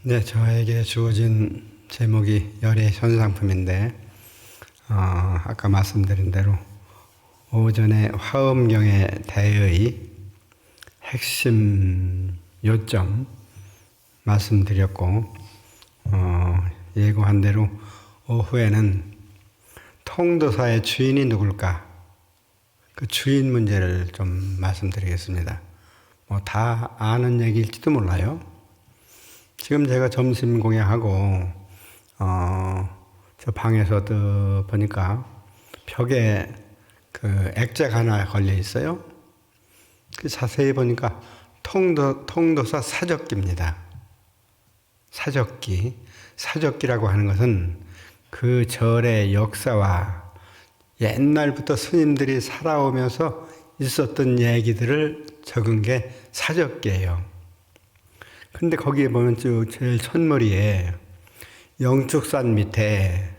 네, 저에게 주어진 제목이 열의 현상품인데, 아까 말씀드린 대로 오전에 화엄경에 대의 핵심 요점 말씀드렸고, 예고한 대로 오후에는 통도사의 주인이 누굴까? 그 주인 문제를 좀 말씀드리겠습니다. 뭐 다 아는 얘기일지도 몰라요. 지금 제가 점심 공양하고 저 방에서 또 보니까 벽에 그 액자가 하나 걸려 있어요. 그 자세히 보니까 통도사 사적기입니다. 사적기. 사적기라고 하는 것은 그 절의 역사와 옛날부터 스님들이 살아오면서 있었던 얘기들을 적은 게 사적기예요. 근데 거기에 보면 제일 첫머리에 영축산 밑에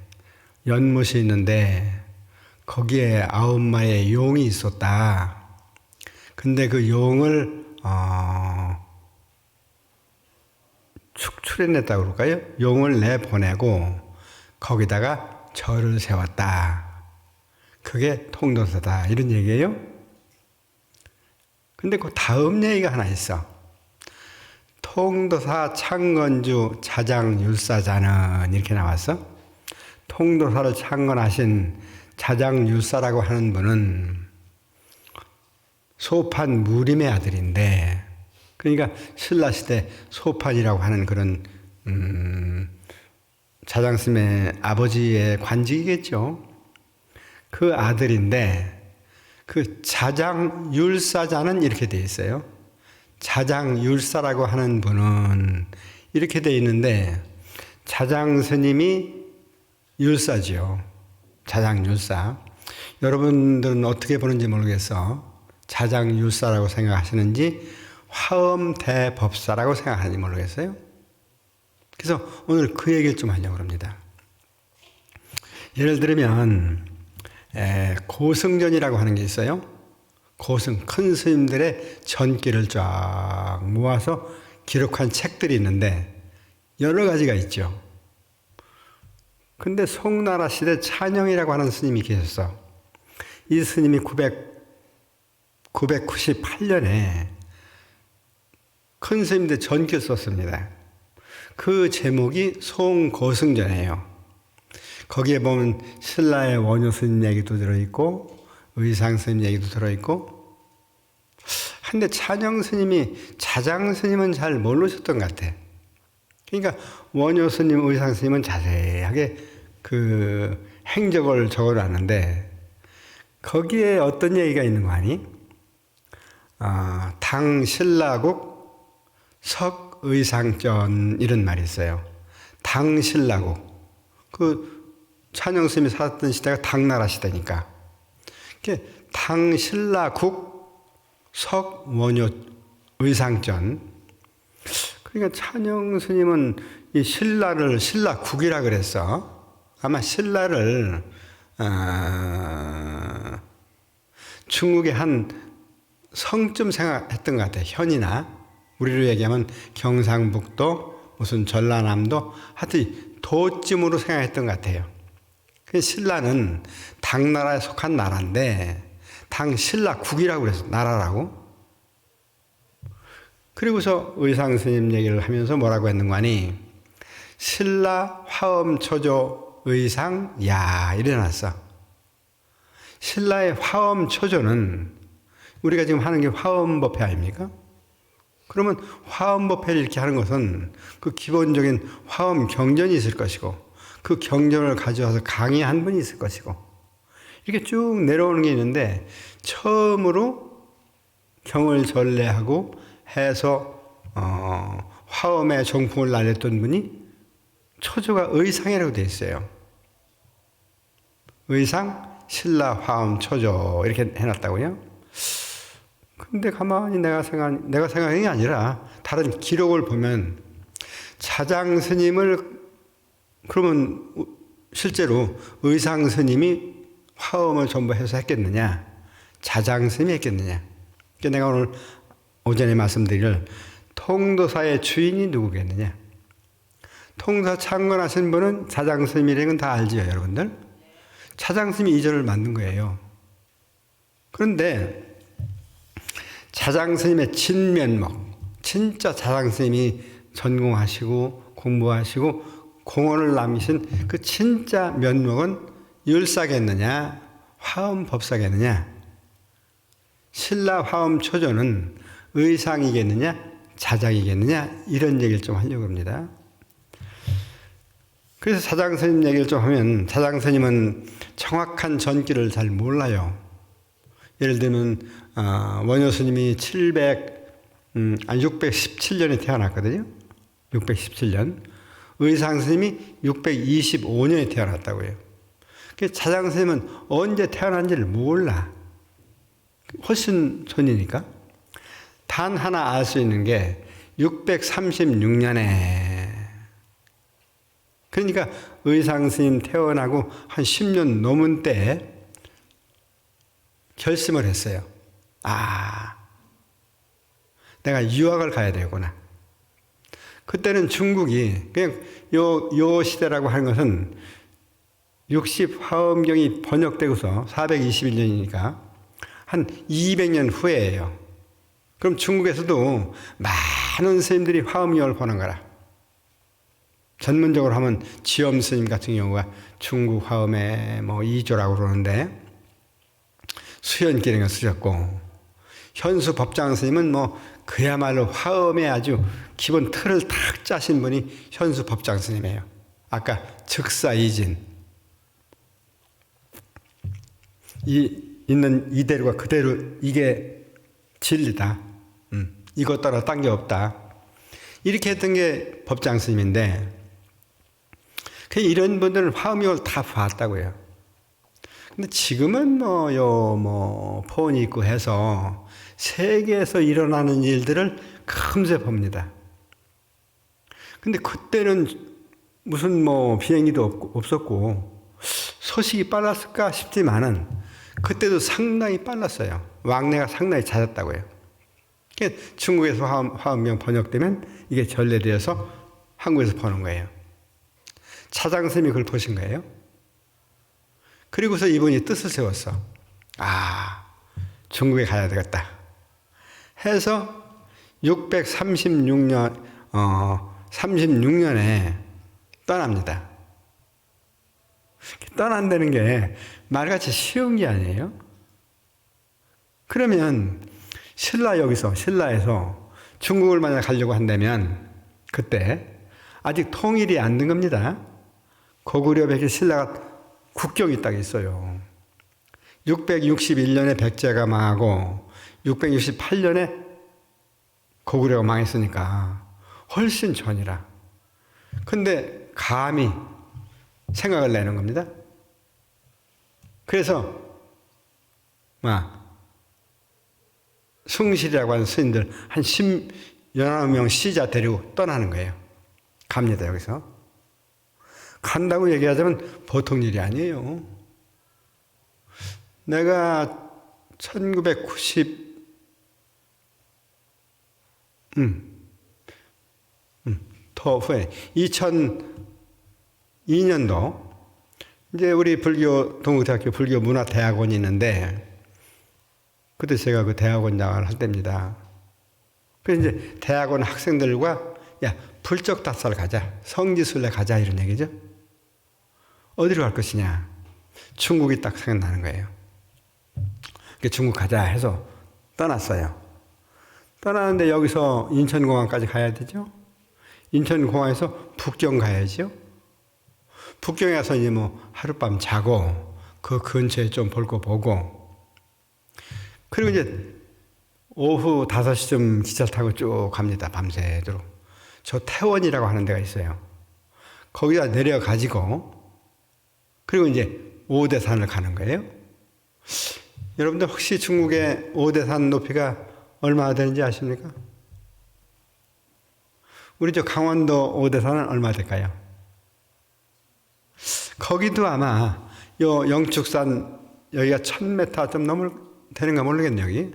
연못이 있는데 거기에 9마리의 용이 있었다. 근데 그 용을 축출해냈다고 그럴까요? 용을 내보내고 거기다가 절을 세웠다. 그게 통도사다. 이런 얘기예요. 근데 그 다음 얘기가 하나 있어. 통도사 창건주 자장율사자는 이렇게 나왔어. 통도사를 창건하신 자장율사라고 하는 분은 소판 무림의 아들인데, 그러니까 신라시대 소판이라고 하는 그런 자장스님의 아버지의 관직이겠죠. 그 아들인데 그 자장율사자는 이렇게 돼 있어요. 자장율사라고 하는 분은 이렇게 돼 있는데 자장스님이 율사지요. 자장율사. 여러분들은 어떻게 보는지 모르겠어. 자장율사라고 생각하시는지 화엄대법사라고 생각하는지 모르겠어요. 그래서 오늘 그 얘기를 좀 하려고 합니다. 예를 들면 고승전이라고 하는 게 있어요. 고승, 큰 스님들의 전기를 쫙 모아서 기록한 책들이 있는데 여러 가지가 있죠. 근데 송나라 시대 찬영이라고 하는 스님이 계셨어. 이 스님이 998년에 큰 스님들 전기를 썼습니다. 그 제목이 송고승전이에요. 거기에 보면 신라의 원효 스님 얘기도 들어있고 의상 스님 얘기도 들어있고. 근데 찬영 스님이 자장 스님은 잘 모르셨던 것 같아. 그러니까 원효 스님, 의상 스님은 자세하게 그 행적을 적어놨는데 거기에 어떤 얘기가 있는 거 아니? 당 신라국 석의상전 이런 말이 있어요. 당 신라국. 그 찬영 스님이 살았던 시대가 당나라 시대니까. 당 신라국 석원효 의상전. 그러니까 찬영 스님은 이 신라를 신라국이라 그랬어. 아마 신라를 중국의 한 성쯤 생각했던 것 같아요. 현이나 우리로 얘기하면 경상북도 무슨 전라남도 하여튼 도쯤으로 생각했던 것 같아요. 신라는 당나라에 속한 나라인데 당 신라국이라고 그랬어. 나라라고. 그리고서 의상 스님 얘기를 하면서 뭐라고 했는 거 아니? 신라 화엄 초조 의상 야 이래놨어. 신라의 화엄 초조는 우리가 지금 하는 게 화엄법회 아닙니까? 그러면 화엄법회를 이렇게 하는 것은 그 기본적인 화엄 경전이 있을 것이고 그 경전을 가져와서 강의 한 분이 있을 것이고 이렇게 쭉 내려오는 게 있는데 처음으로 경을 전례하고 해서 화엄의 종풍을 날렸던 분이 초조가 의상이라고 되어 있어요. 의상 신라 화엄 초조 이렇게 해놨다고요. 근데 가만히 내가 생각한 게 아니라 다른 기록을 보면 자장 스님을 그러면 실제로 의상 스님이 화엄을 전부 해서 했겠느냐? 자장 스님이 했겠느냐? 그러니까 내가 오늘 오전에 말씀드릴 통도사의 주인이 누구겠느냐? 통사 창건하신 분은 차장스님이라는 건 다 알지요, 여러분들? 차장스님이 이 절을 만든 거예요. 그런데 차장스님의 진면목, 진짜 차장스님이 전공하시고 공부하시고 공헌을 남기신 그 진짜 면목은 율사겠느냐, 화엄법사겠느냐, 신라 화엄 초조는 의상이겠느냐, 자작이겠느냐, 이런 얘기를 좀 하려고 합니다. 그래서 차장스님 얘기를 좀 하면, 차장스님은 정확한 전기를 잘 몰라요. 예를 들면 원효스님이 617년에 태어났거든요. 617년. 의상스님이 625년에 태어났다고요. 차장스님은 언제 태어난지를 몰라. 훨씬 전이니까. 단 하나 알 수 있는 게 636년에, 그러니까 의상스님 태어나고 한 10년 넘은 때에 결심을 했어요. 내가 유학을 가야 되구나. 그때는 중국이 그냥 요 시대라고 하는 것은 60화엄경이 번역되고서 421년이니까 한 200년 후에예요. 그럼 중국에서도 많은 스님들이 화엄경을 보는 거라. 전문적으로 하면 지엄 스님 같은 경우가 중국 화엄의 이조라고 그러는데 수연기령을 쓰셨고, 현수 법장 스님은 그야말로 화엄의 아주 기본 틀을 탁 짜신 분이 현수 법장 스님이에요. 아까 즉사이진, 있는 이대로가 그대로 이게 진리다. 이것 따라 딴 게 없다. 이렇게 했던 게 법장 스님인데, 이런 분들은 화엄경을 다 봤다고요. 근데 지금은 폰이 있고 해서 세계에서 일어나는 일들을 금세 봅니다. 근데 그때는 무슨 비행기도 없었고 소식이 빨랐을까 싶지만은 그때도 상당히 빨랐어요. 왕래가 상당히 잦았다고요. 중국에서 화엄경 번역되면 이게 전래되어서 한국에서 보는 거예요. 차장스님이 그걸 보신 거예요. 그리고서 이분이 뜻을 세웠어. 중국에 가야 되겠다 해서 36년에 떠납니다. 떠난다는 게 말같이 쉬운 게 아니에요. 그러면 신라에서 중국을 만약 가려고 한다면 그때 아직 통일이 안 된 겁니다. 고구려 백제 신라가 국경이 딱 있어요. 661년에 백제가 망하고 668년에 고구려가 망했으니까 훨씬 전이라. 근데 감히 생각을 내는 겁니다. 그래서 숭실이라고 하는 스님들 한 10여 명 시자 데리고 떠나는 거예요. 갑니다. 여기서 간다고 얘기하자면 보통 일이 아니에요. 내가 1990 더 후에 2002년도 이제 우리 동국대학교 불교문화대학원이 있는데 그때 제가 그 대학원장을 할 때입니다. 그래서 이제 대학원 학생들과 불적다살 가자, 성지순례 가자 이런 얘기죠. 어디로 갈 것이냐? 중국이 딱 생각나는 거예요. 중국 가자 해서 떠났어요. 떠나는데 여기서 인천공항까지 가야 되죠. 인천공항에서 북경 가야죠. 북경에 가서 이제 하룻밤 자고 그 근처에 좀 볼 거 보고, 그리고 이제 오후 5시쯤 기차 타고 쭉 갑니다. 밤새도록. 저 태원이라고 하는 데가 있어요. 거기다 내려가지고 그리고 이제 오대산을 가는 거예요. 여러분들 혹시 중국의 오대산 높이가 얼마나 되는지 아십니까? 우리 저 강원도 오대산은 얼마 될까요? 거기도 아마 요 영축산 여기가 1000m 좀 되는가 모르겠네요. 여기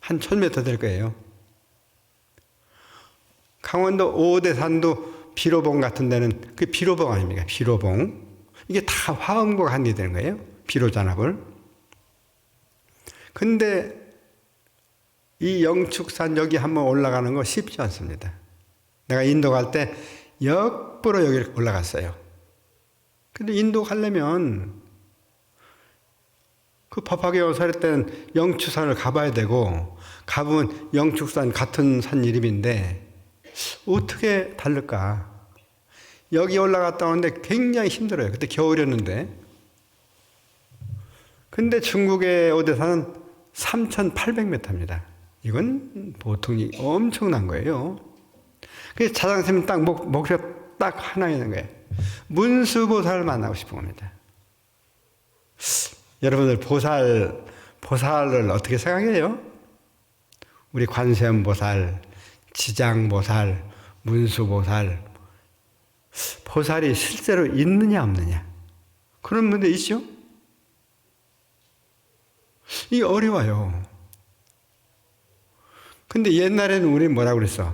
한 1000m 될 거예요. 강원도 오대산도 비로봉 같은 데는 그 비로봉 아닙니까? 비로봉. 이게 다 화음과 관계되는 거예요. 비로잔압을. 근데 이 영축산 여기 한번 올라가는 거 쉽지 않습니다. 내가 인도 갈 때 역부로 여기 올라갔어요. 근데 인도 가려면 그 법화계 원사를 때는 영축산을 가봐야 되고, 가보면 영축산 같은 산 이름인데 어떻게 다를까? 여기 올라갔다 오는데 굉장히 힘들어요. 그때 겨울이었는데. 근데 중국의 오대산은 3,800m입니다. 이건 보통이 엄청난 거예요. 그래서 자장스님 딱 목표 딱 하나 있는 거예요. 문수보살을 만나고 싶은 겁니다. 여러분들 보살을 어떻게 생각해요? 우리 관세음보살, 지장보살, 문수보살, 보살이 실제로 있느냐 없느냐, 그런 문제 있죠? 이게 어려워요. 근데 옛날에는 우리 뭐라고 그랬어?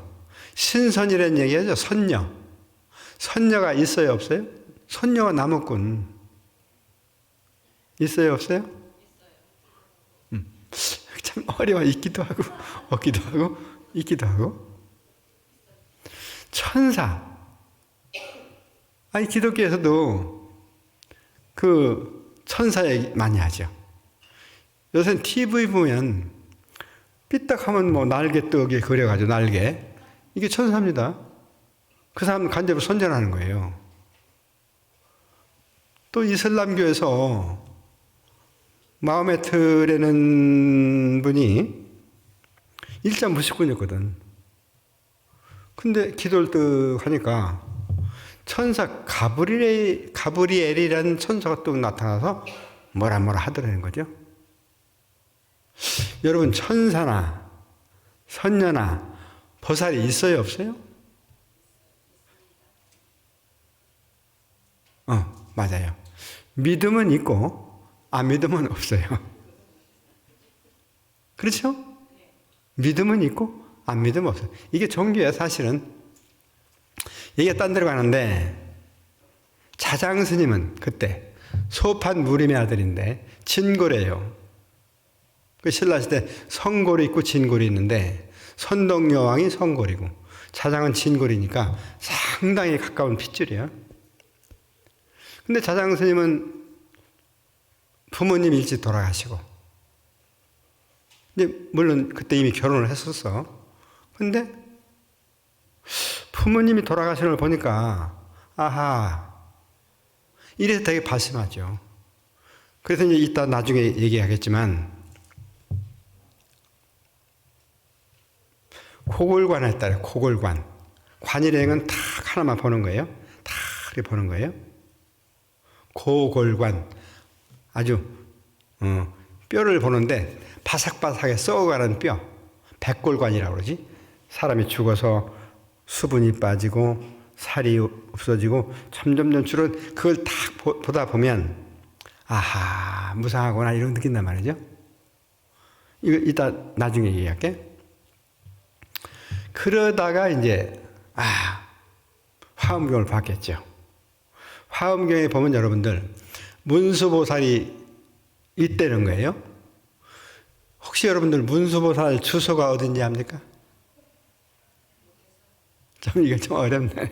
신선이라는 얘기하죠. 선녀. 선녀가 있어요 없어요? 선녀가 나무꾼 있어요 없어요? 참 어려워. 있기도 하고 없기도 하고 있기도 하고. 천사. 아니 기독교에서도 그 천사 얘기 많이 하죠. 요새 TV 보면 삐딱하면 뭐 날개 떡에 그려가지고 날개, 이게 천사입니다. 그 사람 간접으로 선전하는 거예요. 또 이슬람교에서 마호메트라는 분이 일자 무식군이었거든. 근데 기도를 뜩 하니까 천사 가브리엘이라는 천사가 또 나타나서 뭐라 하더라는 거죠. 여러분, 천사나 선녀나 보살이 있어요 없어요? 맞아요. 믿음은 있고 안 믿음은 없어요. 그렇죠? 믿음은 있고 안 믿음은 없어요. 이게 종교야. 사실은 얘기가 딴 데로 가는데, 자장 스님은 그때 소판 무림의 아들인데 진골이에요. 그 신라 시대 성골이 있고 진골이 있는데, 선덕여왕이 성골이고 자장은 진골이니까 상당히 가까운 핏줄이에요. 근데 자장 스님은 부모님 일찍 돌아가시고, 근데 물론 그때 이미 결혼을 했었어. 근데 부모님이 돌아가시는 걸 보니까 아하, 이래서 되게 발심하죠. 그래서 이제 이따 나중에 얘기하겠지만, 고골관에 따라 고골관. 관이라는 건 딱 하나만 보는 거예요. 다 이렇게 보는 거예요. 고골관. 아주 뼈를 보는데 바삭바삭하게 썩어가는 뼈. 백골관이라고 그러지. 사람이 죽어서 수분이 빠지고 살이 없어지고 점점 줄은, 그걸 딱 보다 보면 아하, 무상하구나 이런 거 느낀단 말이죠. 이거 이따 나중에 얘기할게. 그러다가 이제 화엄경을 봤겠죠. 화엄경에 보면 여러분들 문수보살이 있다는 거예요. 혹시 여러분들 문수보살 주소가 어딘지 압니까? 이거 좀 어렵네.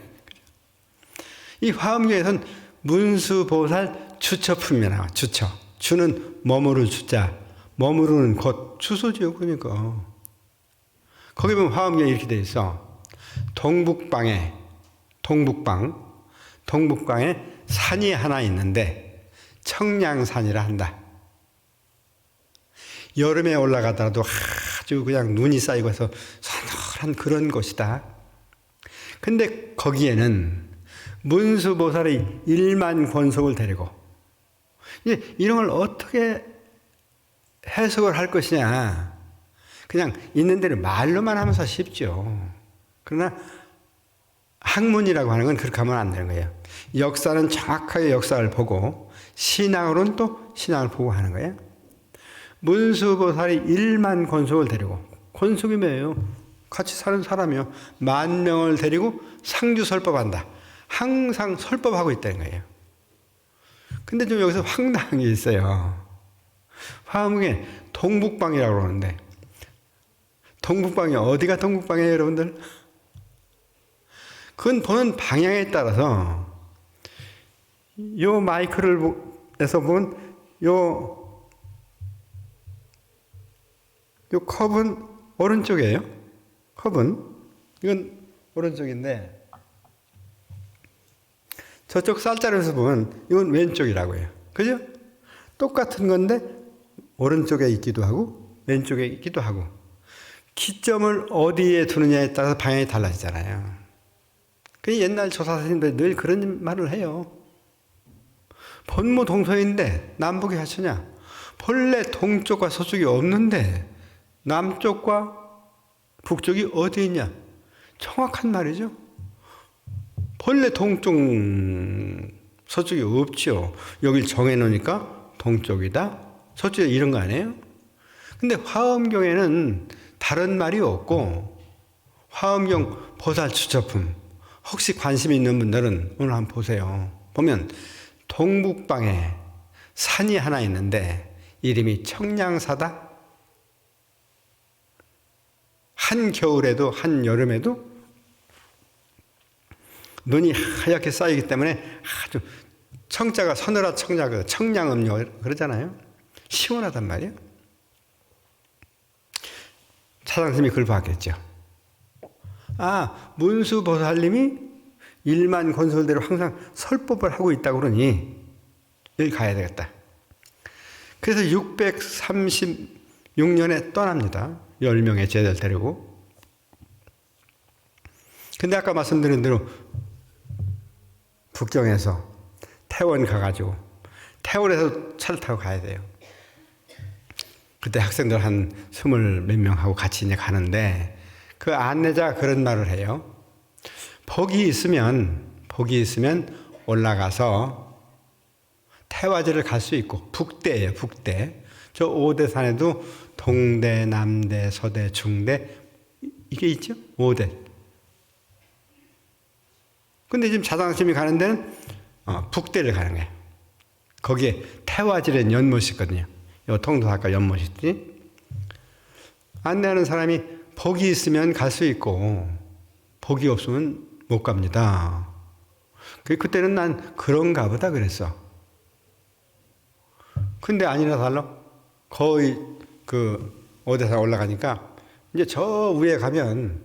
이 화엄경에서는 문수보살 주처품이 나와. 주처. 주는 머무를 주자. 머무르는 곳. 주소지요. 그러니까. 거기 보면 화엄경에 이렇게 돼 있어. 동북방에 산이 하나 있는데 청량산이라 한다. 여름에 올라가더라도 아주 그냥 눈이 쌓이고 해서 서늘한 그런 곳이다. 근데 거기에는 문수보살이 1만 권속을 데리고, 이제 이런 걸 어떻게 해석을 할 것이냐. 그냥 있는 대로 말로만 하면서 쉽죠. 그러나 학문이라고 하는 건 그렇게 하면 안 되는 거예요. 역사는 정확하게 역사를 보고, 신앙으로는 또 신앙을 보고 하는 거예요. 문수보살이 1만 권속을 데리고, 권속이 뭐예요? 같이 사는 사람이요. 10,000명을 데리고 상주설법한다. 항상 설법하고 있다는 거예요. 근데 좀 여기서 황당한 게 있어요. 화엄경에 동북방이라고 그러는데, 동북방이 어디가 동북방이에요, 여러분들? 그건 보는 방향에 따라서, 요 마이크를에서 보면, 요 컵은 오른쪽이에요. 컵은. 이건 오른쪽인데, 저쪽 쌀자루에서 보면 이건 왼쪽이라고 해요. 그죠? 똑같은 건데 오른쪽에 있기도 하고 왼쪽에 있기도 하고 기점을 어디에 두느냐에 따라서 방향이 달라지잖아요. 그 옛날 조사 선생님들 늘 그런 말을 해요. 본무동서인데 남북이 하처냐? 본래 동쪽과 서쪽이 없는데 남쪽과 북쪽이 어디 있냐? 정확한 말이죠. 본래 동쪽, 서쪽이 없죠. 여길 정해놓으니까 동쪽이다, 서쪽이다 이런 거 아니에요? 근데 화엄경에는 다른 말이 없고, 화엄경 보살추처품, 혹시 관심 있는 분들은 오늘 한번 보세요. 보면 동북방에 산이 하나 있는데 이름이 청량사다. 한 겨울에도 한 여름에도 눈이 하얗게 쌓이기 때문에 아주 청자가 서늘한 청자가 청량음료 그러잖아요. 시원하단 말이에요. 차장스님이 그걸 봤겠죠. 아, 문수보살님이 일만 건설대로 항상 설법을 하고 있다고 그러니 여기 가야 되겠다. 그래서 636년에 떠납니다. 10명의 제자를 데리고. 근데 아까 말씀드린 대로 북경에서 태원 가가지고 태원에서 차를 타고 가야 돼요. 그때 학생들 한 20몇 명하고 같이 이제 가는데 그 안내자가 그런 말을 해요. 복이 있으면 올라가서 태화지를 갈 수 있고, 북대예요, 북대. 저 오대산에도 동대, 남대, 서대, 중대 이게 있죠? 5대. 근데 지금 자장스님이 가는 데는 북대를 가는 거예요. 거기에 태화지라는 연못이 있거든요. 요 통도사과 연못이 있지. 안내하는 사람이 복이 있으면 갈 수 있고 복이 없으면 못 갑니다. 그때는 난 그런가 보다 그랬어. 근데 아니나 달라 거의 그 오대산 올라가니까 이제 저 위에 가면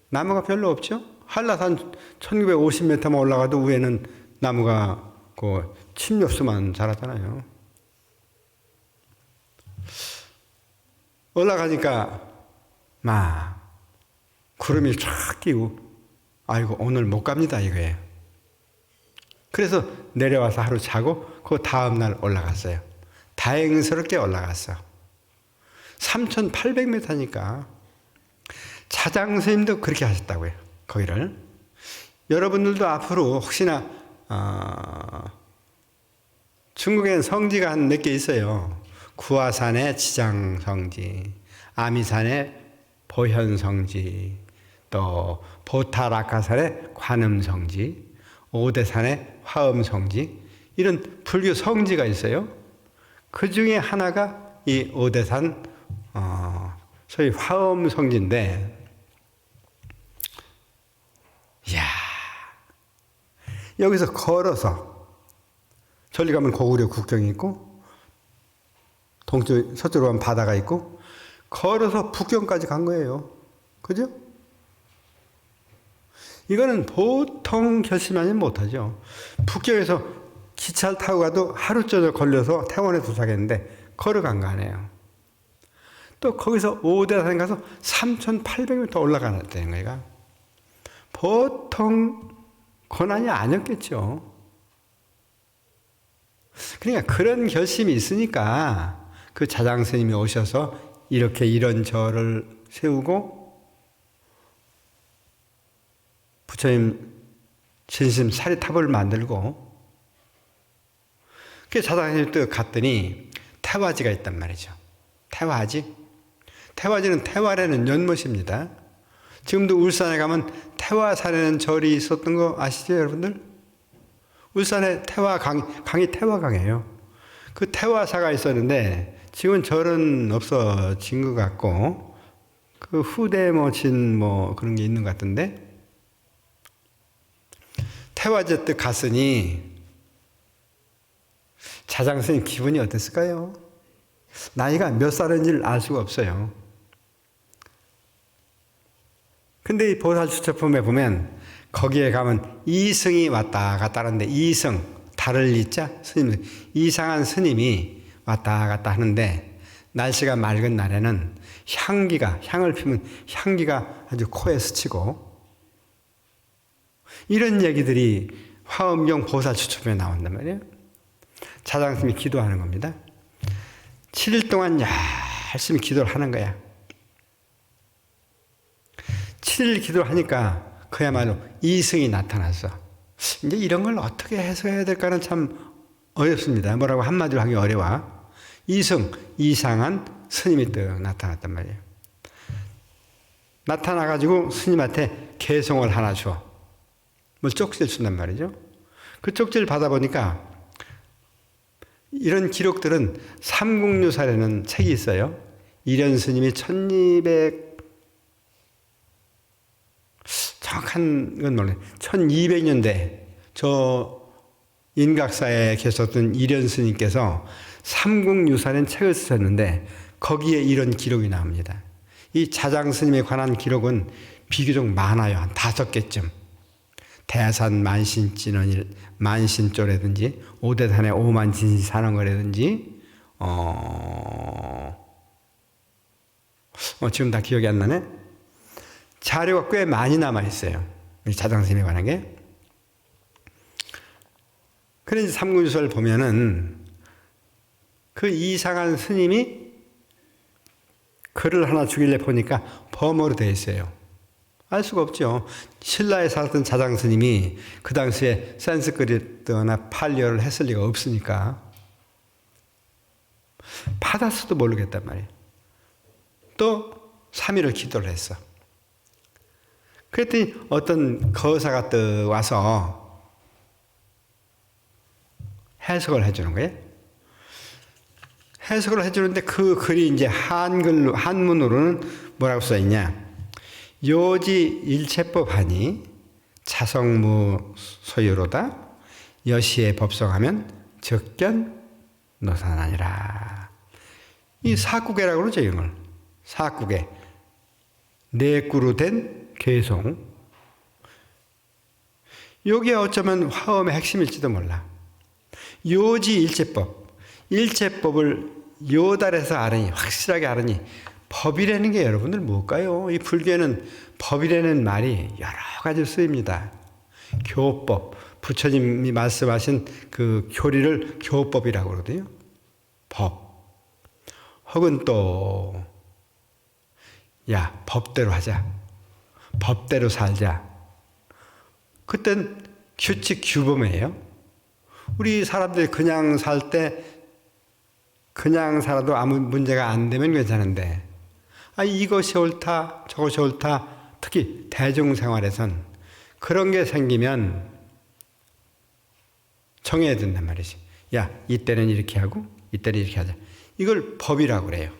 나무가 별로 없죠. 한라산 1950m만 올라가도 위에는 나무가 그 침엽수만 자라잖아요. 올라가니까 막 구름이 쫙 끼고 아이고 오늘 못 갑니다 이거예요. 그래서 내려와서 하루 자고 그 다음날 올라갔어요. 다행스럽게 올라갔어. 3,800m니까 차장스님도 그렇게 하셨다고요. 거기를. 여러분들도 앞으로 혹시나 중국에는 성지가 한 몇 개 있어요. 구화산의 지장성지, 아미산의 보현성지, 또 보타라카산의 관음성지, 오대산의 화엄성지, 이런 불교 성지가 있어요. 그 중에 하나가 이 오대산 소위 화엄성지인데, 이야, 여기서 걸어서 저리 가면 고구려 국경이 있고 동쪽 서쪽으로 가면 바다가 있고 걸어서 북경까지 간 거예요. 그죠? 이거는 보통 결심하면 못하죠. 북경에서 기차를 타고 가도 하루 종일 걸려서 태원에 도착했는데 걸어간 거 아니에요. 또 거기서 오대산에 가서 3,800m 올라가는 거예요. 보통 고난이 아니었겠죠. 그러니까 그런 결심이 있으니까 그 자장스님이 오셔서 이렇게 이런 절을 세우고 부처님 진심 사리탑을 만들고, 그 자장스님이 또 갔더니 태화지가 있단 말이죠. 태화지. 태화지는 태화라는 연못입니다. 지금도 울산에 가면 태화산에는 절이 있었던 거 아시죠, 여러분들? 울산에 강이 태화강이에요. 그 태화사가 있었는데 지금은 절은 없어진 것 같고 그 후대 그런 게 있는 것 같은데 태화제때 갔으니 자장스님 기분이 어땠을까요? 나이가 몇 살인지를 알 수가 없어요. 근데 이 보살주처품에 보면 거기에 가면 이승이 왔다 갔다 하는데 이승, 달을 이자 스님, 이상한 스님이 왔다 갔다 하는데 날씨가 맑은 날에는 향을 피면 향기가 아주 코에 스치고 이런 얘기들이 화엄경 보살주처품에 나온단 말이에요. 자장스님이 기도하는 겁니다. 7일 동안 열심히 기도를 하는 거야. 7일 기도를 하니까 그야말로 이승이 나타났어. 이제 이런 걸 어떻게 해석해야 될까는 참 어렵습니다. 뭐라고 한마디로 하기 어려워. 이승, 이상한 스님이 또 나타났단 말이에요. 나타나가지고 스님한테 개송을 하나 줘. 뭐 쪽지를 준단 말이죠. 그 쪽지를 받아보니까 이런 기록들은 삼국유사라는 책이 있어요. 이련 스님이 1200 정확한 건 몰라요. 1200년대 저 인각사에 계셨던 이련 스님께서 삼국유사라는 책을 쓰셨는데 거기에 이런 기록이 나옵니다. 이 자장 스님에 관한 기록은 비교적 많아요. 한 5개쯤. 대산 만신조라든지 오대산에 오만진시 사는 거라든지 지금 다 기억이 안 나네. 자료가 꽤 많이 남아 있어요. 자장스님에 관한 게. 그래서 삼국유사를 보면은 그 이상한 스님이 글을 하나 주길래 보니까 범어로 되어 있어요. 알 수가 없죠. 신라에 살았던 자장스님이 그 당시에 산스크리트나 팔리어를 했을 리가 없으니까 받았어도 모르겠단 말이에요. 또 3일을 기도를 했어. 그랬더니 어떤 거사가 또 와서 해석을 해주는 거예요. 해석을 해주는데 그 글이 이제 한문으로는 뭐라고 써있냐. 요지 일체법 하니 자성무 소유로다 여시에 법성하면 적견 노산하니라. 이 사구계라고 그러죠, 이걸. 사구계. 내구로 된 개송. 요게 어쩌면 화엄의 핵심일지도 몰라. 요지 일체법. 일체법을 요달해서 알으니, 확실하게 알으니, 법이라는 게 여러분들 뭘까요? 이 불교에는 법이라는 말이 여러 가지로 쓰입니다. 교법, 부처님이 말씀하신 그 교리를 교법이라고 그러거든요. 법. 혹은 또, 야, 법대로 하자. 법대로 살자. 그땐 규칙, 규범이에요. 우리 사람들이 그냥 살 때, 그냥 살아도 아무 문제가 안 되면 괜찮은데, 이것이 옳다, 저것이 옳다, 특히 대중생활에선 그런 게 생기면 정해야 된단 말이지. 야, 이때는 이렇게 하고, 이때는 이렇게 하자. 이걸 법이라고 그래요.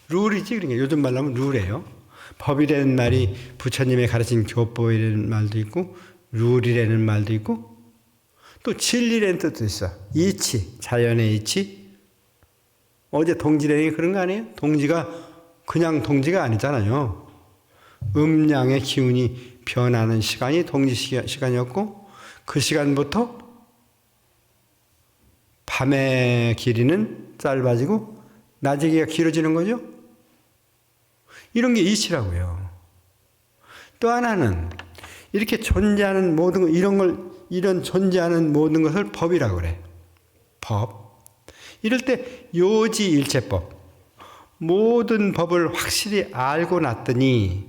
룰이지, 그러니까 요즘 말로 하면 룰이에요. 법이라는 말이 부처님의 가르친 교법이라는 말도 있고, 룰이라는 말도 있고, 또 진리라는 뜻도 있어. 이치, 자연의 이치. 어제 동지라는 게 그런 거 아니에요? 동지가 그냥 동지가 아니잖아요. 음양의 기운이 변하는 시간이 동지 시간이었고 그 시간부터 밤의 길이는 짧아지고 낮의 길이가 길어지는 거죠. 이런 게 이치라고요. 또 하나는 이렇게 존재하는 모든 이런 존재하는 모든 것을 법이라고 그래. 법. 이럴 때 요지일체법. 모든 법을 확실히 알고 났더니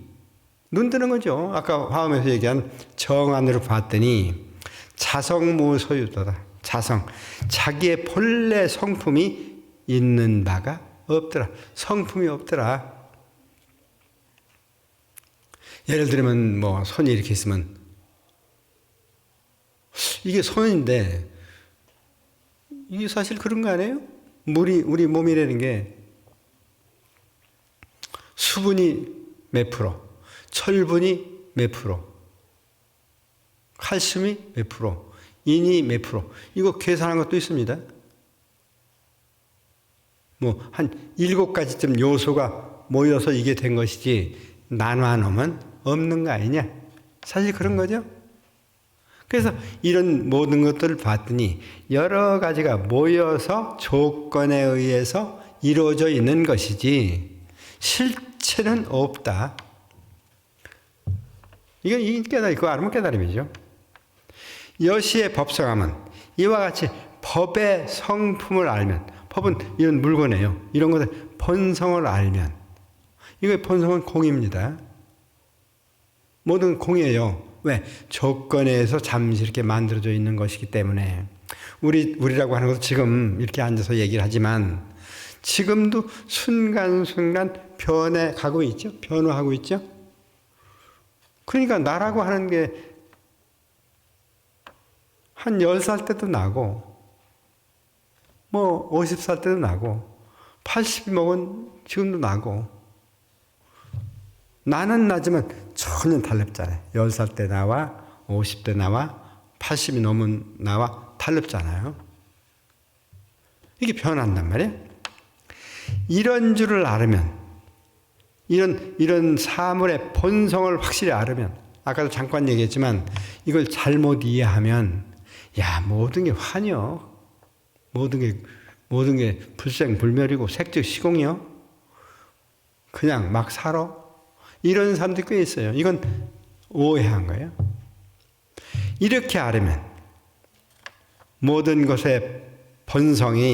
눈 뜨는 거죠. 아까 화엄에서 얘기한 정안으로 봤더니 자성무소유도다. 자성. 자기의 본래 성품이 있는 바가 없더라. 성품이 없더라. 예를 들면 뭐 손이 이렇게 있으면 이게 손인데 이게 사실 그런 거 아니에요? 우리 몸이라는 게 수분이 몇 프로, 철분이 몇 프로, 칼슘이 몇 프로, 인이 몇 프로, 이거 계산한 것도 있습니다. 뭐 한 7가지쯤 요소가 모여서 이게 된 것이지 나눠 놓으면 없는 거 아니냐? 사실 그런 거죠. 그래서 이런 모든 것들을 봤더니 여러 가지가 모여서 조건에 의해서 이루어져 있는 것이지 실체는 없다. 이건 깨달음, 그거 알면 깨달음이죠. 여시의 법성함은 이와 같이 법의 성품을 알면, 법은 이런 물건이에요. 이런 것들 본성을 알면, 이거 본성은 공입니다. 모든 공이에요. 왜? 조건에 의해서 잠시 이렇게 만들어져 있는 것이기 때문에. 우리라고 하는 것도 지금 이렇게 앉아서 얘기를 하지만 지금도 순간순간 변해가고 있죠. 변화하고 있죠. 그러니까 나라고 하는 게 한 10살 때도 나고 뭐 50살 때도 나고 80이 먹은 지금도 나고 나는 나지만 전혀 달랐잖아요. 10살 때 나와 50대 나와 80이 넘은 나와 달랐잖아요. 이게 변한단 말이에요. 이런 줄을 알으면 이런 사물의 본성을 확실히 알으면 아까도 잠깐 얘기했지만 이걸 잘못 이해하면 모든 게 환여, 모든 게 불생불멸이고 색즉 시공이요. 그냥 막 살아. 이런 사람들이 꽤 있어요. 이건 오해한 거예요. 이렇게 알으면 모든 것의 본성을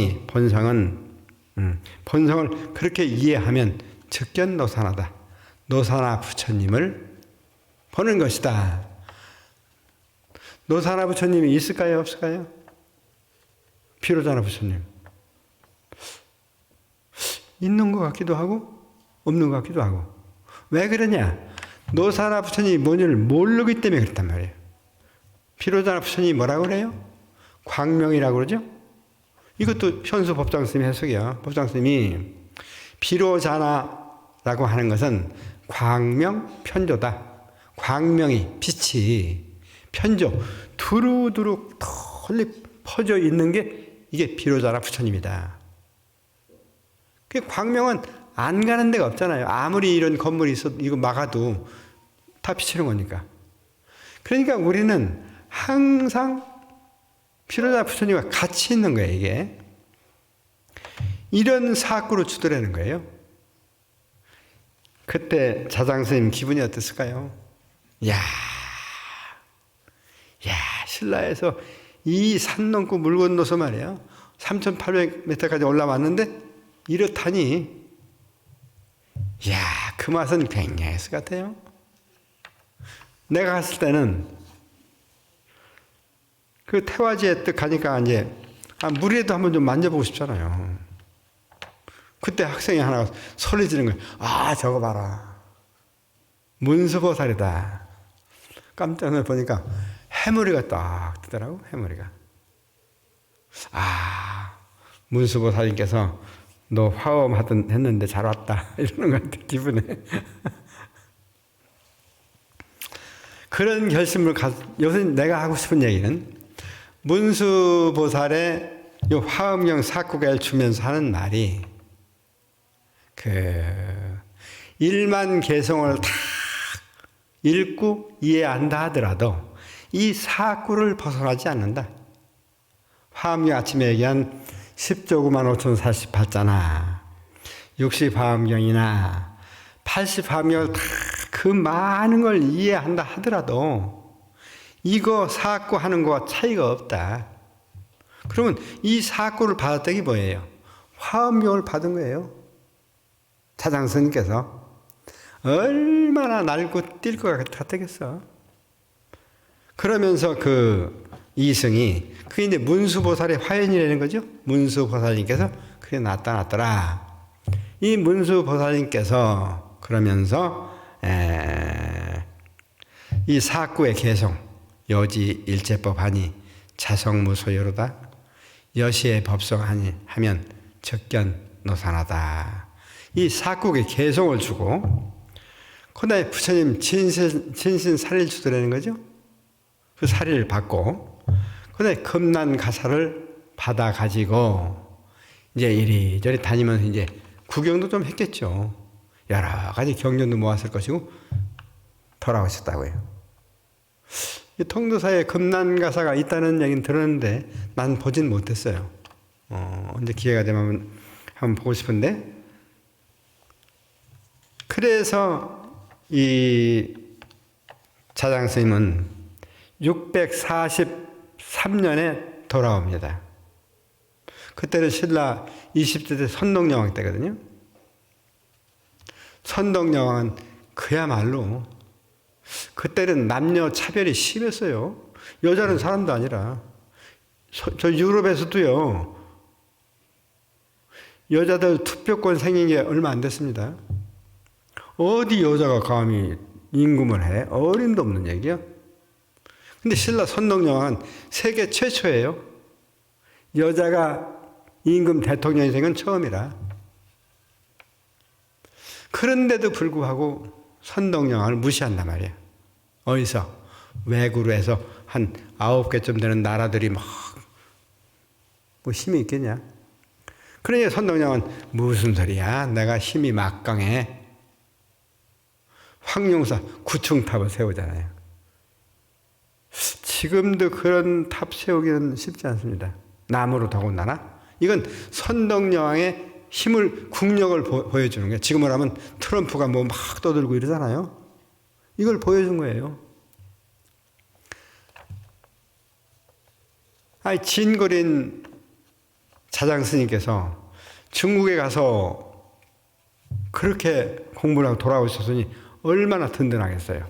그렇게 이해하면 즉견노사나다. 노사나 부처님을 보는 것이다. 노사나 부처님이 있을까요? 없을까요? 비로자나 부처님. 있는 것 같기도 하고 없는 것 같기도 하고. 왜 그러냐? 노사나 부처님이 뭔지를 모르기 때문에 그렇단 말이에요. 비로자나 부처님이 뭐라고 그래요? 광명이라고 그러죠? 이것도 현수 법장스님의 해석이야. 법장스님이 비로자나라고 하는 것은 광명 편조다. 광명이 빛이 편조 두루두루 널리 퍼져 있는 게 이게 비로자나 부처님이다. 그 광명은 안 가는 데가 없잖아요. 아무리 이런 건물이 있어도 이거 막아도 다 비치는 거니까. 그러니까 우리는 항상 비로자나 부처님과 같이 있는 거예요. 이게 이런 사구로 주더라는 거예요. 그때 자장스님 기분이 어땠을까요? 신라에서 이 산 넘고 물 건너서 말이에요. 3,800m까지 올라왔는데 이렇다니 그 맛은 굉장했을 것 같아요. 내가 갔을 때는 그 태화지에 딱 가니까 이제 물에도 한번 좀 만져보고 싶잖아요. 그때 학생이 하나 소리 지르는 거예요. 저거 봐라. 문수보살이다. 깜짝 놀라 보니까 해머리가 딱 뜨더라고. 해머리가. 문수보살님께서 너 화엄하던 했는데 잘 왔다. 이러는 것 같아. 기분에. 그런 결심을 요새 내가 하고 싶은 얘기는 문수보살의 이 화엄경 사구가를 주면서 하는 말이 일만 개성을 다 읽고 이해한다 하더라도 이 사구를 벗어나지 않는다. 화엄경 아침에 얘기한 10조구만 5,048자나 60화엄경이나 80화엄경을 다 그 많은 걸 이해한다 하더라도 이거 사구 하는 거와 차이가 없다. 그러면 이 사구를 받았던 게 뭐예요? 화엄경을 받은 거예요. 자장스님께서 얼마나 날고 뛸 것 같았겠어. 그러면서 그 이승이 그게 이제 문수보살의 화연이라는 거죠. 문수보살님께서 그게 나타났더라. 이 문수보살님께서 그러면서 이 사구의 개성 여지 일제법 하니 자성무소여로다 여시의 법성하니 하면 적견노산하다. 이 사국의 개성을 주고 그다음에 부처님 진신 살일 주도라는 거죠. 그 살일 받고 그다음에 금난가사를 받아 가지고 이제 이리저리 다니면서 이제 구경도 좀 했겠죠. 여러 가지 경전도 모았을 것이고 돌아오셨다고요. 이 통도사에 금난가사가 있다는 얘기는 들었는데 난 보진 못했어요. 언제 기회가 되면 한번 보고 싶은데 그래서 이 자장스님은 643년에 돌아옵니다. 그때는 신라 20대 때 선동여왕 때거든요. 선동여왕은 그야말로 그때는 남녀 차별이 심했어요. 여자는 사람도 아니라 저 유럽에서도요. 여자들 투표권 생긴 게 얼마 안 됐습니다. 어디 여자가 감히 임금을 해? 어림도 없는 얘기야. 근데 신라 선동여왕은 세계 최초예요. 여자가 임금 대통령이 된 건 처음이라. 그런데도 불구하고 선동여왕을 무시한단 말이야. 어디서? 외구로 해서 한 9개쯤 되는 나라들이 막 뭐 힘이 있겠냐? 그러니 선동여왕은 무슨 소리야? 내가 힘이 막강해. 황룡사 구층탑을 세우잖아요. 지금도 그런 탑 세우기는 쉽지 않습니다. 나무로 더군다나. 이건 선동여왕의 힘을, 국력을 보여주는 거예요. 지금으로 하면 트럼프가 뭐 막 떠들고 이러잖아요. 이걸 보여준 거예요. 아니, 진거린 자장스님께서 중국에 가서 그렇게 공부를 하고 돌아오셨으니 얼마나 든든하겠어요.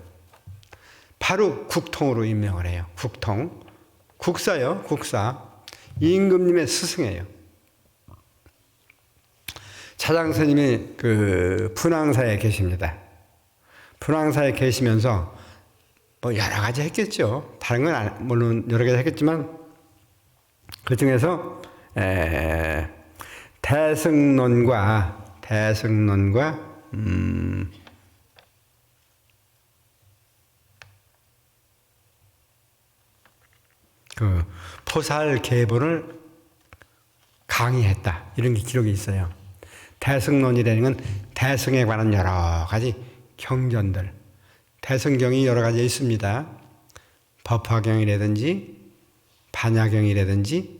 바로 국통으로 임명을 해요. 국통. 국사요, 국사. 임금님의 스승이에요. 자장스님이 그 분황사에 계십니다. 분황사에 계시면서 뭐 여러 가지 했겠죠. 다른 건 물론 여러 가지 했겠지만 그 중에서 대승론과 그 포살계본을 강의했다. 이런 게 기록이 있어요. 대승론이라는 건 대승에 관한 여러 가지 경전들, 대승경이 여러 가지 있습니다. 법화경이라든지 반야경이라든지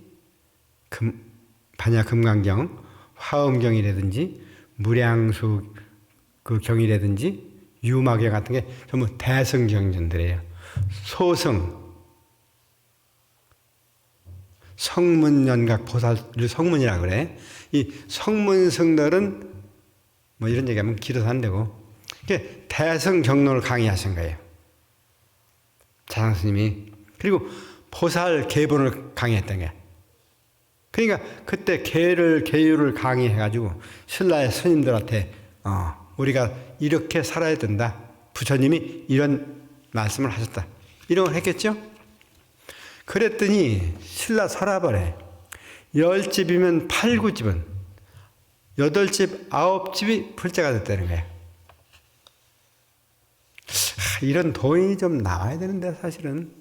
반야금강경, 화엄경이라든지 무량수 그 경이라든지 유마경 같은 게 전부 대승경전들이에요. 소승, 성문연각 보살을 성문이라 그래. 이 성문승들은 뭐 이런 얘기하면 길어서 안 되고 이게 대승 경론을 강의하신 거예요. 자장스님이. 그리고 보살 계본을 강의했던 거야. 그러니까 그때 계율을 강의해가지고 신라의 스님들한테 우리가 이렇게 살아야 된다. 부처님이 이런 말씀을 하셨다. 이런 걸 했겠죠? 그랬더니 신라 서랍을에 10집이면 8, 9집은 8집, 9집이 불자가 됐다는 거예요. 이런 돈이 좀 나와야 되는데 사실은.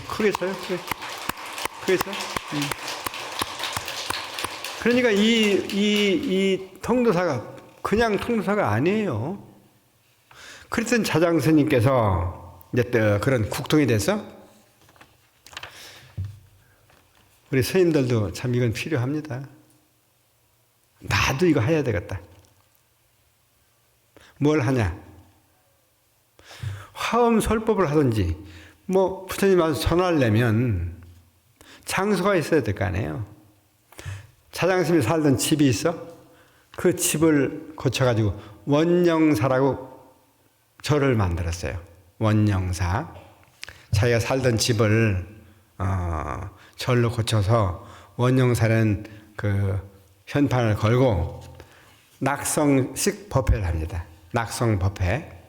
크게 쳐요? 크게 쳐? 그러니까 이 통도사가 그냥 통도사가 아니에요. 그랬더니 자장스님께서 이제 그런 국통이 돼서 우리 스님들도 참 이건 필요합니다. 나도 이거 해야 되겠다. 뭘 하냐? 화엄설법을 하든지 뭐 부처님 와서 전화를 내면 장소가 있어야 될 거 아니에요. 자장스님이 살던 집이 있어? 그 집을 고쳐가지고 원영사라고 절을 만들었어요. 원영사. 자기가 살던 집을 절로 고쳐서 원영사라는 그 현판을 걸고 낙성식 법회를 합니다. 낙성법회.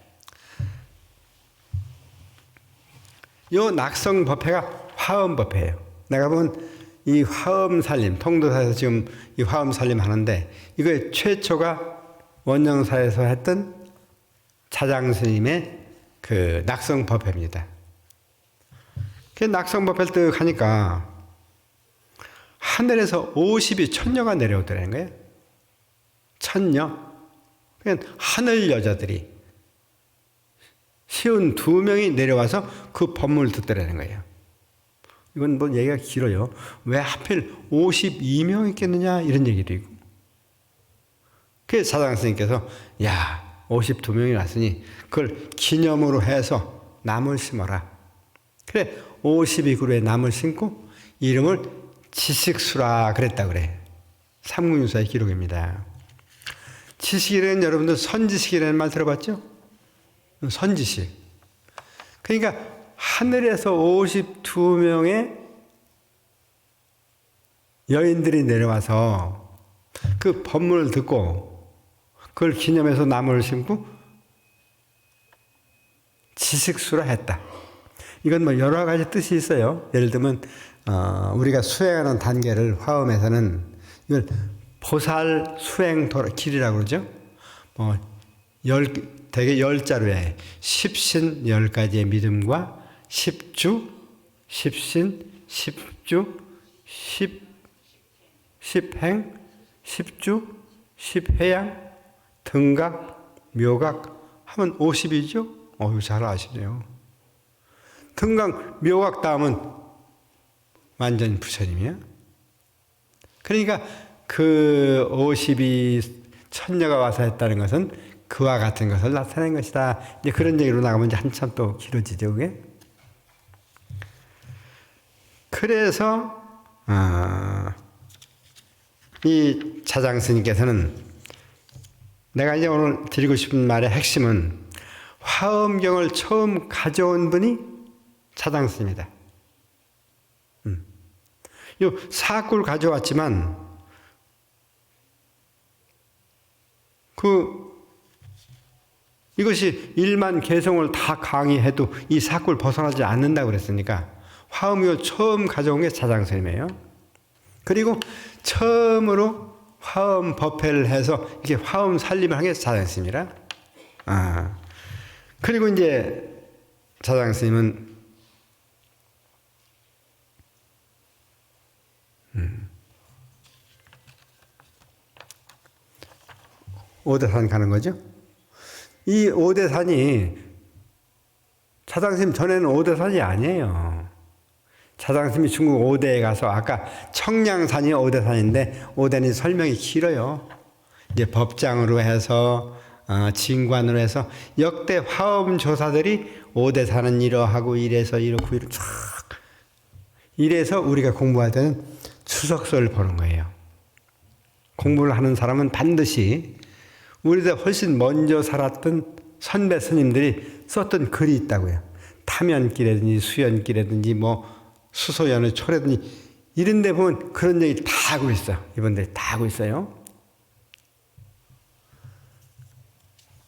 요 낙성법회가 화엄법회예요. 내가 본 이 화엄살림, 통도사에서 지금 이 화엄살림 하는데 이거의 최초가 원영사에서 했던 차장스님의 그 낙성법회입니다. 그 낙성법회를 뜩 하니까 하늘에서 50이 천녀가 내려오더라는 거예요. 천녀. 그냥 하늘 여자들이 52명이 내려와서 그 법문을 듣더라는 거예요. 이건 뭐 얘기가 길어요. 왜 하필 52명 있겠느냐 이런 얘기도 있고. 그래서 사장스님께서 야 52명이 왔으니 그걸 기념으로 해서 나무를 심어라. 그래 52그루의 나무를 심고 이름을 지식수라 그랬다 그래. 삼국유사의 기록입니다. 지식이라는 여러분들 선지식이라는 말 들어봤죠? 선지식. 그러니까 하늘에서 52명의 여인들이 내려와서 그 법문을 듣고 그걸 기념해서 나무를 심고 지식수라 했다. 이건 뭐 여러 가지 뜻이 있어요. 예를 들면 우리가 수행하는 단계를 화엄에서는 이걸 보살 수행 길이라고 그러죠. 대개 10자루에 십신 10가지의 믿음과 십주, 십신, 십주, 십행, 십주, 십회양, 등각, 묘각 하면 50이죠? 잘 아시네요. 등각, 묘각 다음은 완전 부처님이야. 그러니까 그 50이 천녀가 와서 했다는 것은 그와 같은 것을 나타낸 것이다. 이제 그런 얘기로 나가면 이제 한참 또 길어지죠, 그게? 그래서 이 차장스님께서는 내가 이제 오늘 드리고 싶은 말의 핵심은 화엄경을 처음 가져온 분이 차장스님이다. 요 사구를 가져왔지만 이것이 일만 개성을 다 강의해도 이 사구를 벗어나지 않는다고 그랬으니까 화엄경을 처음 가져온 게 차장스님이에요. 그리고 처음으로 화엄 법회를 해서 이게 화엄 살림을 한 게 차장스님이라. 그리고 이제 차장스님은 오대산 가는 거죠. 이 오대산이 차장스님 전에는 오대산이 아니에요. 차장스님이 중국 오대에 가서 아까 청량산이 오대산인데 오대는 설명이 길어요. 이제 법장으로 해서 진관으로 해서 역대 화엄 조사들이 오대산은 이러하고 이래서 이렇고 쫙 이래서 우리가 공부할 때는 추석서를 보는 거예요. 공부를 하는 사람은 반드시 우리보다 훨씬 먼저 살았던 선배 스님들이 썼던 글이 있다고요. 타면길이라든지 수연길이라든지 수소연의 초라든지 이런 데 보면 그런 얘기 다 하고 있어. 이분들이 다 하고 있어요.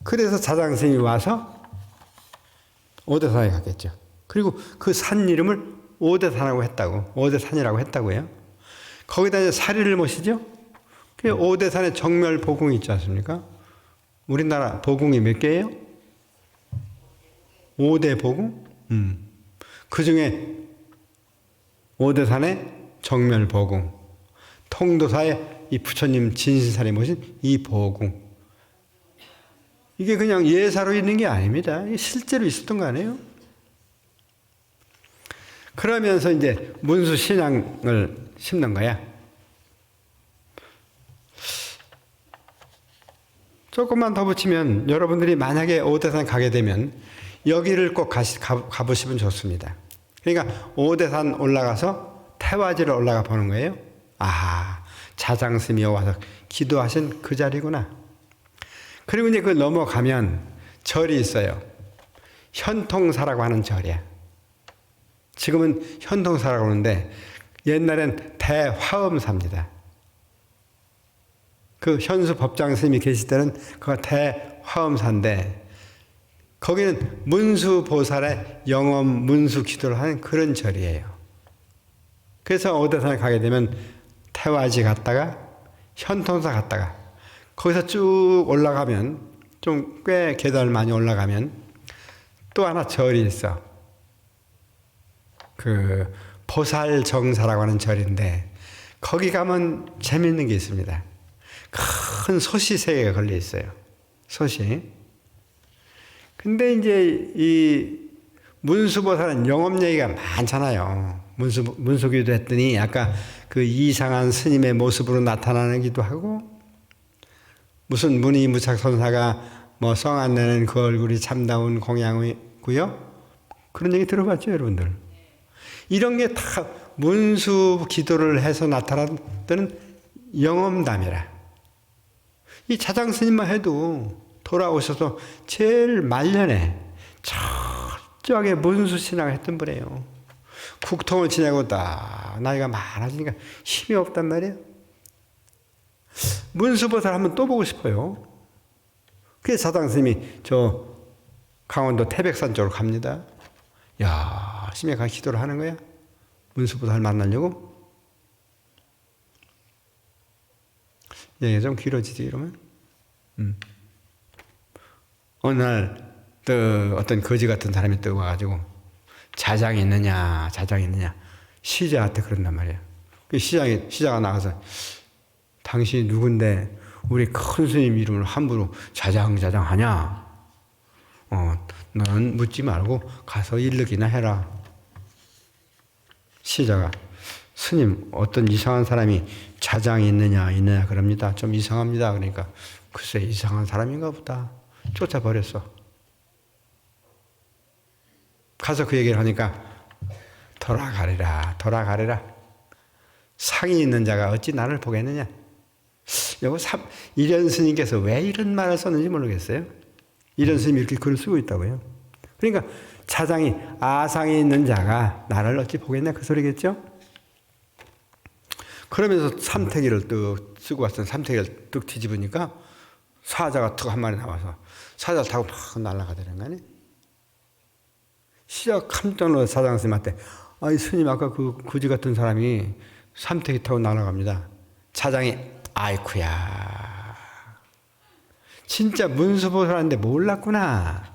그래서 차장스님이 와서 오대산에 갔겠죠. 그리고 그 산 이름을 오대산이라고 했다고요. 거기다 이제 사리를 모시죠. 그 오대산에 정멸 보궁이 있지 않습니까? 우리나라 보궁이 몇 개예요? 5대 보궁? 그 중에 오대산의 정멸 보궁, 통도사의 이 부처님 진신산에 모신 이 보궁. 이게 그냥 예사로 있는 게 아닙니다. 실제로 있었던 거 아니에요? 그러면서 이제 문수 신앙을 심는 거야. 조금만 더 붙이면 여러분들이 만약에 오대산 가게 되면 여기를 꼭 가보시면 좋습니다. 그러니까 오대산 올라가서 태화지를 올라가 보는 거예요. 차장스님이 와서 기도하신 그 자리구나. 그리고 이제 그 넘어가면 절이 있어요. 현통사라고 하는 절이야. 지금은 현통사라고 하는데 옛날엔 대화엄사입니다. 그 현수 법장 스님이 계실 때는 그가 대화엄사인데 거기는 문수보살의 영업 문수 기도를 하는 그런 절이에요. 그래서 오대산에 가게 되면 태화지 갔다가 현통사 갔다가 거기서 쭉 올라가면 좀 꽤 계단을 많이 올라가면 또 하나 절이 있어. 그 보살정사라고 하는 절인데 거기 가면 재밌는 게 있습니다. 큰 솥이 3개가 걸려 있어요. 솥이. 근데 이제 이 문수보살은 영업 얘기가 많잖아요. 문수기도 했더니 아까 그 이상한 스님의 모습으로 나타나기도 하고 무슨 무니무착선사가 뭐 성 안 내는 그 얼굴이 참다운 공양이고요. 그런 얘기 들어봤죠, 여러분들? 이런 게 다 문수 기도를 해서 나타났던 영험담이라. 이 자장 스님만 해도 돌아오셔서 제일 말년에 철저하게 문수 신앙을 했던 분이에요. 국통을 지내고 딱 나이가 많아지니까 힘이 없단 말이에요. 문수보살 한번 또 보고 싶어요. 그래서 자장 스님이 저 강원도 태백산 쪽으로 갑니다. 야, 심해가 기도를 하는 거야. 문수보살 만나려고. 얘기가 좀 길어지지 이러면. 어느 날 또 어떤 거지 같은 사람이 또 와가지고 자장이 있느냐 시자한테 그런단 말이야. 시자가 나가서 당신이 누군데 우리 큰 스님 이름을 함부로 자장 하냐? 너는 묻지 말고 가서 일르기나 해라. 시자가 스님 어떤 이상한 사람이 자장이 있느냐 그럽니다. 좀 이상합니다. 그러니까 글쎄 이상한 사람인가 보다. 쫓아버렸어. 가서 그 얘기를 하니까 돌아가리라. 상이 있는 자가 어찌 나를 보겠느냐. 이련 스님께서 왜 이런 말을 썼는지 모르겠어요. 이련 스님이 이렇게 글을 쓰고 있다고요. 그러니까 자장이 아상이 있는 자가 나를 어찌 보겠냐 그 소리겠죠. 그러면서 삼태기를 뚝 쓰고 왔던 삼태기를 뚝 뒤집으니까 사자가 툭 한 마리 나와서 사자를 타고 막 날아가더란 거 아니에요. 시작 깜짝 놀라서 사장 스님한테 아이 스님 아까 그 거지 같은 사람이 삼태기 타고 날아갑니다. 자장이 아이쿠야 진짜 문수보살인데 몰랐구나.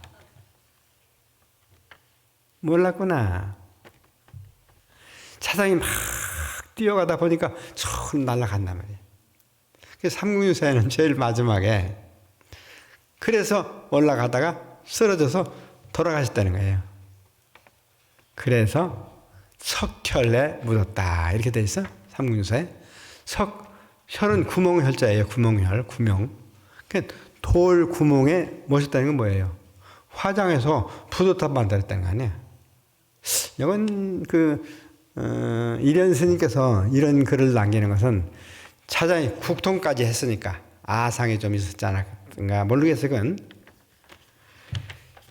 자장이 막 뛰어가다 보니까 쭉 날아간단 말이에요. 그래서 삼국유사에는 제일 마지막에 그래서 올라가다가 쓰러져서 돌아가셨다는 거예요. 그래서 석혈에 묻었다 이렇게 돼 있어 삼국유사에. 혈은 구멍혈자예요. 구명. 그러니까 돌 구멍에 모셨다는 건 뭐예요? 화장해서 부도탑 만들었다는 거 아니야. 이건 이련 스님께서 이런 글을 남기는 것은 차장이 국통까지 했으니까 아상이 좀 있었지 않았는가 모르겠어요. 그건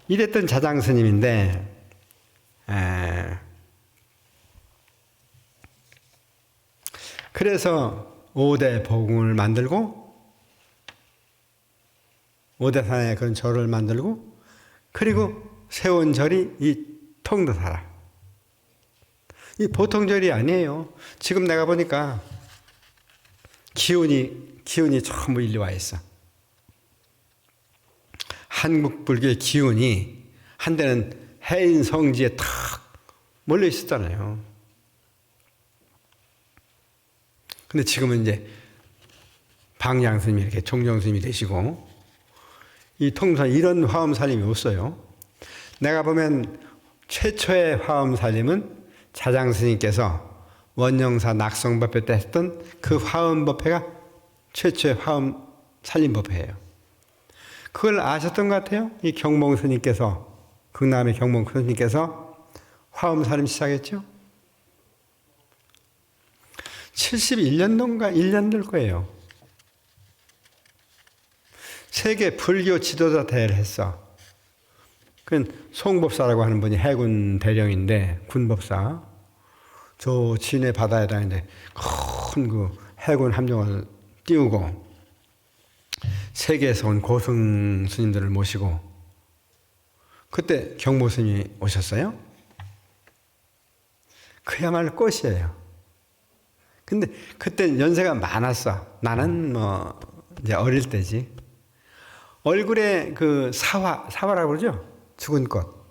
이랬던 자장 스님인데 그래서 5대 보궁을 만들고 5대산에 그런 절을 만들고 그리고 세운 절이 이 통도사라. 이 보통 절이 아니에요. 지금 내가 보니까 기운이 전부 일리 와 있어. 한국 불교의 기운이 한때는 해인 성지에 탁 몰려 있었잖아요. 근데 지금은 이제 방향 스님이 이렇게 종정 스님이 되시고 이 통도사 이런 화엄 살림이 없어요. 내가 보면 최초의 화엄 살림은 자장 스님께서 원영사 낙성법회 때 했던 그 화엄 법회가 최초의 화엄 살림 법회예요. 그걸 아셨던 것 같아요. 이 경봉 스님께서 극남의 경봉 스님께서 화엄 살림 시작했죠. 71년도인가 1년 될 거예요. 세계 불교 지도자 대회를 했어. 그 송법사라고 하는 분이 해군 대령인데 군법사. 저 진해 바다에다 있는데 큰 그 해군 함정을 띄우고 세계에서 온 고승 스님들을 모시고 그때 경보 스님이 오셨어요. 그야말로 꽃이에요. 근데 그때 연세가 많았어. 나는 뭐 이제 어릴 때지. 얼굴에 그 사화라고 그러죠? 죽은 꽃.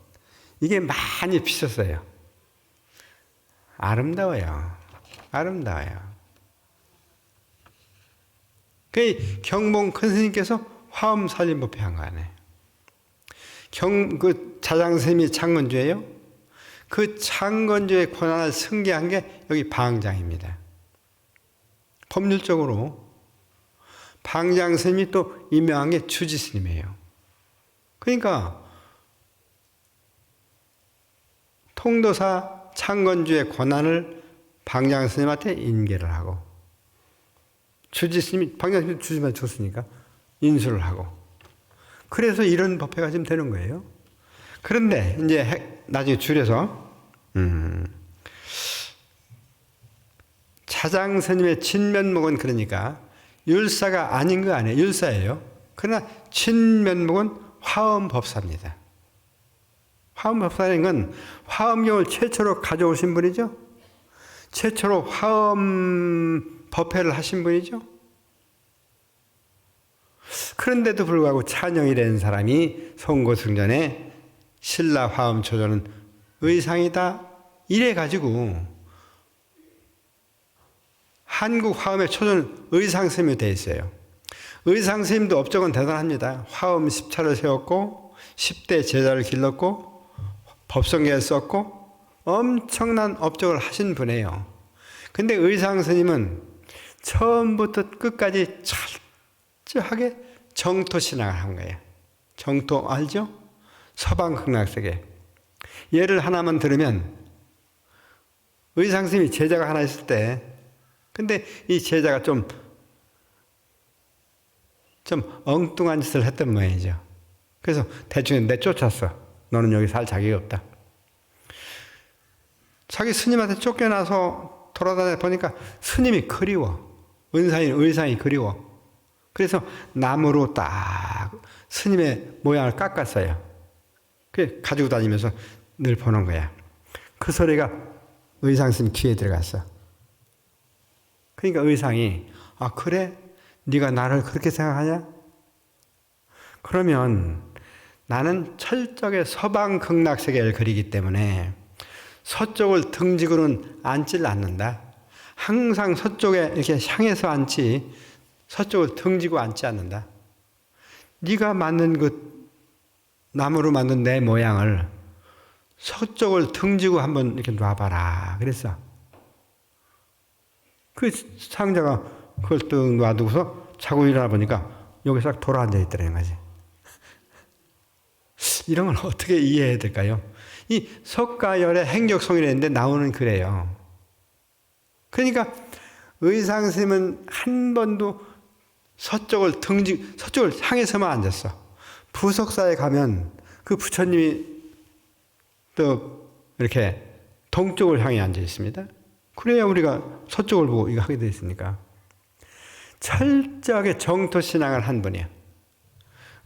이게 많이 피셨어요. 아름다워요. 아름다워요. 그 경봉 큰 스님께서 화엄 살림법회 한 거 아니에요. 그 자장스님이 창건주예요. 그 창건주의 권한을 승계한 게 여기 방장입니다. 법률적으로 방장스님이 또 임명한 게 주지스님이에요. 그러니까 통도사 창건주의 권한을 방장스님한테 인계를 하고 주지스님이 방장스님이 주지만 줬으니까 인수를 하고 그래서 이런 법회가 지금 되는 거예요. 그런데 이제 나중에 줄여서 차장스님의 친면목은 그러니까 율사가 아닌 거 아니에요. 율사예요. 그러나 친면목은 화엄법사입니다. 화엄법사라는 건 화엄경을 최초로 가져오신 분이죠. 최초로 화엄 법회를 하신 분이죠. 그런데도 불구하고 찬영이 된 사람이 송고승전에 신라 화엄 초조는 의상이다 이래 가지고 한국 화엄의 초조는 의상스님이 되어 있어요. 의상스님도 업적은 대단합니다. 화엄 10차를 세웠고 10대 제자를 길렀고 법성계를 썼고 엄청난 업적을 하신 분이에요. 근데 의상스님은 처음부터 끝까지 철저하게 정토신앙을 한 거예요. 정토 알죠? 서방 극락세계. 예를 하나만 들으면 의상스님이 제자가 하나 있을 때 근데 이 제자가 좀 엉뚱한 짓을 했던 모양이죠. 그래서 대충 내쫓았어. 너는 여기 살 자격이 없다. 자기 스님한테 쫓겨나서 돌아다녀 보니까 스님이 그리워. 의상이 그리워. 그래서 나무로 딱 스님의 모양을 깎았어요. 그래 가지고 다니면서 늘 보는 거야. 그 소리가 의상 스님 귀에 들어갔어. 그러니까 의상이 그래? 네가 나를 그렇게 생각하냐? 그러면 나는 철저하게 서방 극락세계를 그리기 때문에 서쪽을 등지고는 앉질 않는다. 항상 서쪽에 이렇게 향해서 앉지 서쪽을 등지고 앉지 않는다. 네가 만든 그 나무로 만든 내 모양을 서쪽을 등지고 한번 이렇게 놔봐라. 그랬어. 그 상자가 그걸 뜩 놔두고서 자고 일어나 보니까 여기 싹 돌아앉아 있더라는 거지. 이런 걸 어떻게 이해해야 될까요? 이 석가열의 행적송이라는데 나오는 글이에요. 그러니까 의상스님은 한 번도 서쪽을 향해서만 앉았어. 부석사에 가면 그 부처님이 또 이렇게 동쪽을 향해 앉아 있습니다. 그래야 우리가 서쪽을 보고 이거 하게 되어 있으니까. 철저하게 정토신앙을 한 분이야.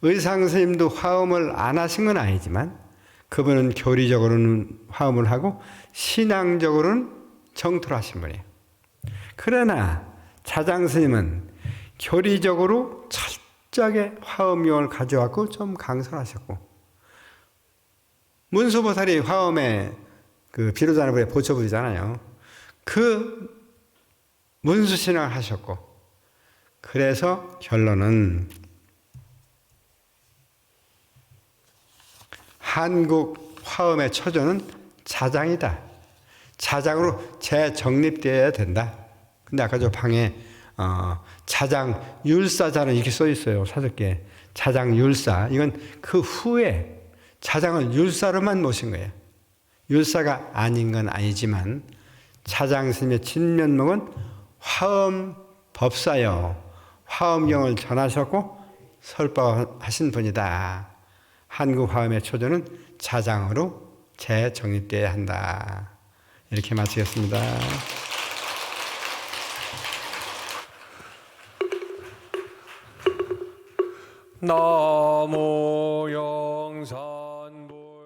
의상스님도 화엄을 안 하신 건 아니지만 그분은 교리적으로는 화엄을 하고 신앙적으로는 정토를 하신 분이에요. 그러나 자장스님은 교리적으로 철저하게 화엄용을 가져왔고 좀 강설하셨고 문수보살이 화엄에 그 비로자나불에 보초부리잖아요. 그 문수신앙을 하셨고 그래서 결론은 한국 화엄의 초조는 자장이다. 자장으로 재정립되어야 된다. 근데 아까 저 방에 자장 율사자는 이렇게 써 있어요. 사적기에. 자장 율사. 이건 그 후에 자장을 율사로만 모신 거예요. 율사가 아닌 건 아니지만 차장스님의 친면목은 화엄 법사요. 화엄경을 전하셨고 설법하신 분이다. 한국 화엄의 초조는 자장으로 재정립되어야 한다. 이렇게 마치겠습니다. 나무 영상